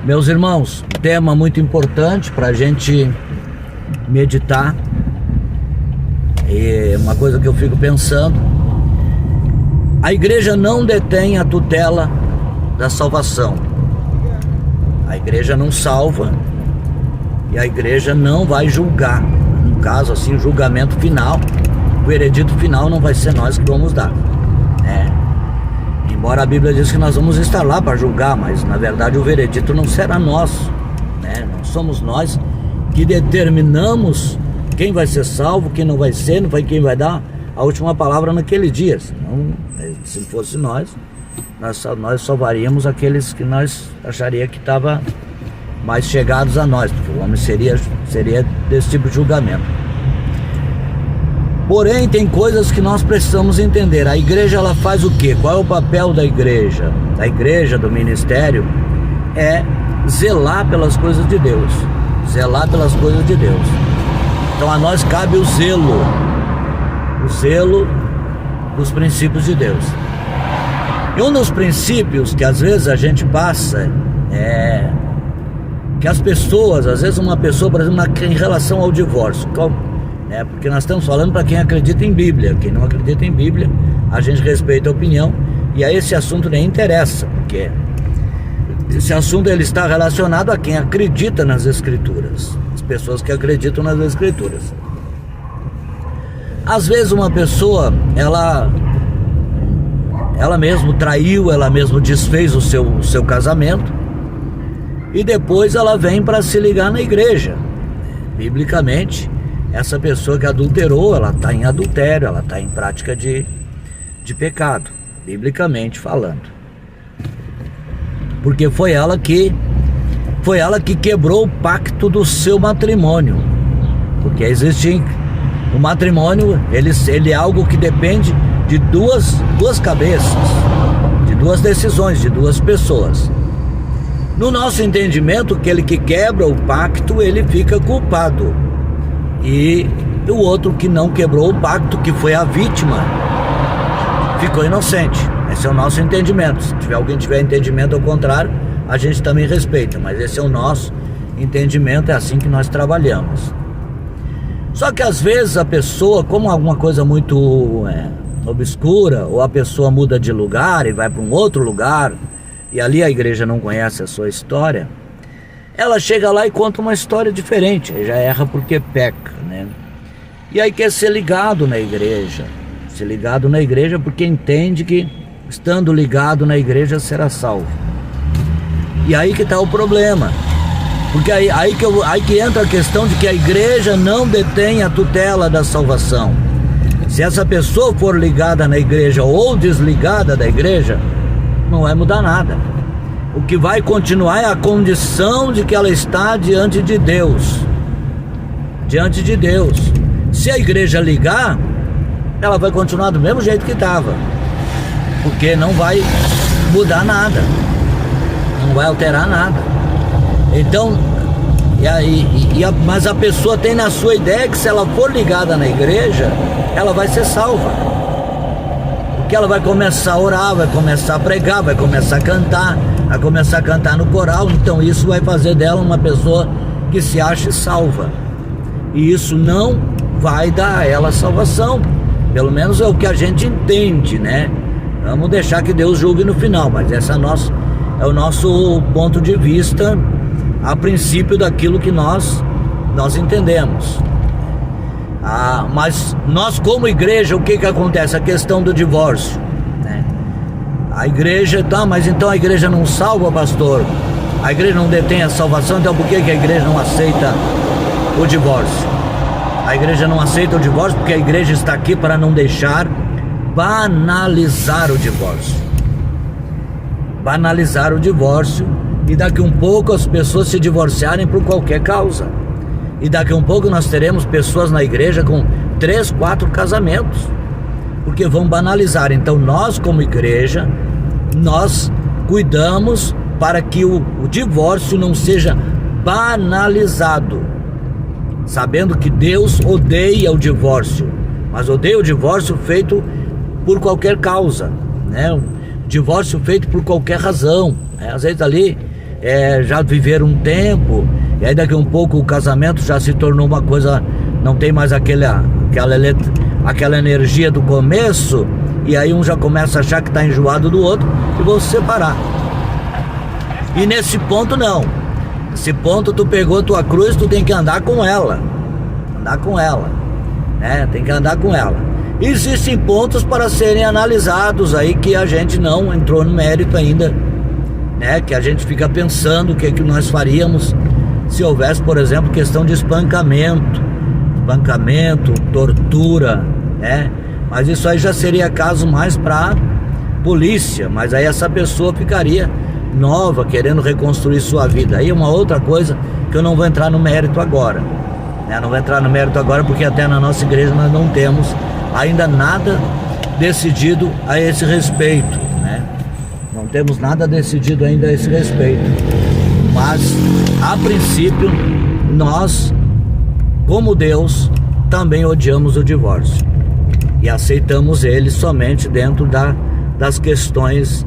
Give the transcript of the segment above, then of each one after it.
Meus irmãos, tema muito importante para a gente meditar. E uma coisa que eu fico pensando: a igreja não detém a tutela da salvação. A igreja não salva e a igreja não vai julgar. No caso, assim, o julgamento final, o veredito final não vai ser nós que vamos dar. Embora a Bíblia diz que nós vamos estar lá para julgar, mas na verdade o veredito não será nosso, Não somos nós que determinamos quem vai ser salvo, quem não vai ser, não vai quem vai dar a última palavra naquele dia. Senão, se fosse nós salvaríamos aqueles que nós acharia que estavam mais chegados a nós, porque o homem seria desse tipo de julgamento. Porém, tem coisas que nós precisamos entender. A igreja, ela faz o quê? Qual é o papel da igreja? Da igreja, do ministério, é zelar pelas coisas de Deus. Zelar pelas coisas de Deus. Então a nós cabe o zelo dos princípios de Deus. E um dos princípios que às vezes a gente passa é que as pessoas, às vezes uma pessoa, por exemplo, em relação ao divórcio, porque nós estamos falando para quem acredita em Bíblia. Quem não acredita em Bíblia, a gente respeita a opinião, e aí esse assunto nem interessa, porque esse assunto ele está relacionado a quem acredita nas Escrituras, as pessoas que acreditam nas Escrituras. Às vezes uma pessoa, ela mesmo traiu, ela mesmo desfez o seu casamento, e depois ela vem para se ligar na igreja. Biblicamente, essa pessoa que adulterou, ela está em adultério, ela está em prática de pecado, biblicamente falando. Porque foi ela que quebrou o pacto do seu matrimônio. Porque existe o matrimônio, ele é algo que depende de duas cabeças, de duas decisões, de duas pessoas. No nosso entendimento, aquele que quebra o pacto, ele fica culpado. E o outro que não quebrou o pacto, que foi a vítima, ficou inocente. Esse é o nosso entendimento. Se alguém tiver entendimento ao contrário, a gente também respeita, mas esse é o nosso entendimento, é assim que nós trabalhamos. Só que às vezes a pessoa, como alguma coisa muito obscura, ou a pessoa muda de lugar e vai para um outro lugar, e ali a igreja não conhece a sua história, ela chega lá e conta uma história diferente, aí já erra porque peca, E aí quer ser ligado na igreja, porque entende que estando ligado na igreja será salvo. E aí que está o problema, porque aí que entra a questão de que a igreja não detém a tutela da salvação. Se essa pessoa for ligada na igreja ou desligada da igreja, não vai mudar nada. O que vai continuar é a condição de que ela está diante de Deus. Diante de Deus. Se a igreja ligar, ela vai continuar do mesmo jeito que estava. Porque não vai mudar nada. Não vai alterar nada. Então, mas a pessoa tem na sua ideia que se ela for ligada na igreja, ela vai ser salva. Porque ela vai começar a orar, vai começar a pregar, vai começar a cantar no coral. Então isso vai fazer dela uma pessoa que se ache salva. E isso não vai dar a ela salvação. Pelo menos é o que a gente entende, Vamos deixar que Deus julgue no final, mas esse é o nosso ponto de vista a princípio daquilo que nós entendemos. Mas nós como igreja, o que acontece? A questão do divórcio, A igreja, mas então a igreja não salva, pastor? A igreja não detém a salvação, então por que a igreja não aceita o divórcio? A igreja não aceita o divórcio porque a igreja está aqui para não deixar banalizar o divórcio. Banalizar o divórcio, e daqui um pouco as pessoas se divorciarem por qualquer causa. E daqui um pouco nós teremos pessoas na igreja com 3, 4 casamentos, porque vão banalizar. Então nós como igreja, nós cuidamos para que o divórcio não seja banalizado, sabendo que Deus odeia o divórcio, mas odeia o divórcio feito por qualquer causa, divórcio feito por qualquer razão, Às vezes ali já viveram um tempo, e aí daqui a um pouco o casamento já se tornou uma coisa, não tem mais aquela energia do começo, e aí um já começa a achar que está enjoado do outro e vão se separar. E nesse ponto não. Nesse ponto tu pegou tua cruz, tu tem que andar com ela. Andar com ela, né? Tem que andar com ela. Existem pontos para serem analisados aí que a gente não entrou no mérito ainda, né? Que a gente fica pensando o que é que nós faríamos se houvesse, por exemplo, questão de espancamento, tortura, né? Mas isso aí já seria caso mais para polícia, mas aí essa pessoa ficaria nova, querendo reconstruir sua vida. Aí é uma outra coisa que eu não vou entrar no mérito agora, né? Não vou entrar no mérito agora porque até na nossa igreja nós não temos ainda nada decidido a esse respeito, né? Não temos nada decidido ainda a esse respeito. Mas, a princípio, nós, como Deus, também odiamos o divórcio. E aceitamos ele somente dentro das questões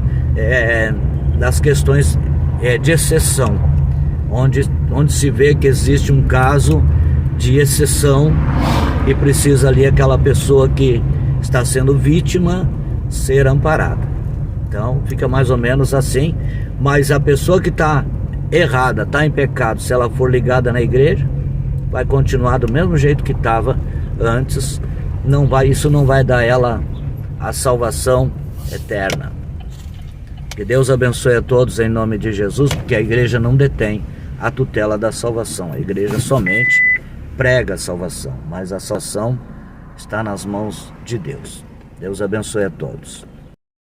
de exceção. Onde se vê que existe um caso de exceção e precisa ali aquela pessoa que está sendo vítima ser amparada. Então fica mais ou menos assim. Mas a pessoa que está errada, está em pecado, se ela for ligada na igreja, vai continuar do mesmo jeito que estava antes. Isso não vai dar ela a salvação eterna. Que Deus abençoe a todos em nome de Jesus, porque a igreja não detém a tutela da salvação. A igreja somente prega a salvação, mas a salvação está nas mãos de Deus. Deus abençoe a todos.